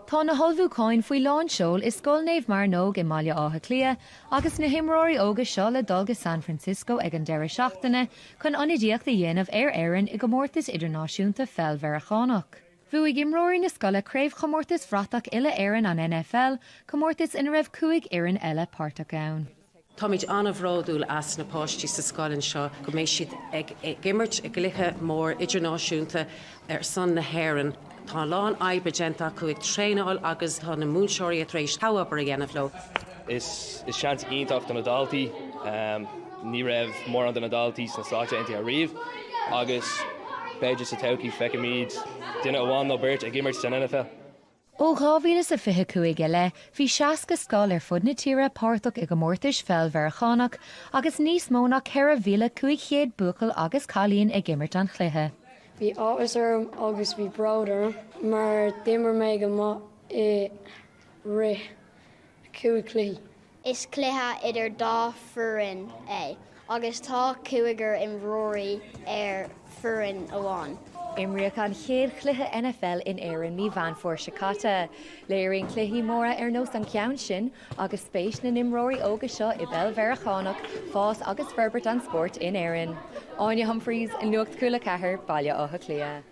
Tá na holbhúcáin faoi lán seol is scoilnéamh mar nóg i Mbaile Átha Cliath agus na himreoirí óga seo le dul go San Francisco ag an deireadh seachtaine chun ionadaíocht a dhéanamh Éirinn I gomórtas idirnáisiúnta Peil Mheiriceánach. Bhuaigh imreoirí na scoile craobh chomórtas bhratach ile Éirinn an NFL, chomórtas ina raibh 5 Éirinn eile páirteach ann. Táid anmhródúil as na páistí sa scoilinn seo go mééis siad ag gimmert ag gluthe mór idirnáisiúnta san na Éirinn. Tá lán Aip agenta chuig tréáil agus tá na múnseirí a rééis táhabar a dhéanamh leo. Is seans iontacht an adaltaí, ní raibh mór an adaltaí san sáte iontaí a riamh, agus beidir sa todhchaí feicimid duine amháin nó beirt ag gimmert san NFL. Ó 2025 le, bhí 60 scoil ar fud na tíre páirteach ag gomórtas Peil Mheiriceánach agus níos mó ná 4,500 buacail agus cailíonn ag gimmert an chluiche. Bhí áras orm agus bhí broder, mar dimmer méid go I ri cuaig clí. Is cluiche idir dá fuairinn é, agus tá cuaigear imreoirí fuairinn amháin. Imreoiríonn chéad chluiche NFL in Éirinn ní bhain for sicáta. Léiríonn cluichí móra ar nós an ceann sin agus spéis na imreoirí óga seo I Peil Mheiriceánach, fás agus ferbert an sport in Éirinn. Anya Humphreys in Nuacht Cúla4, Baile Átha Cliath.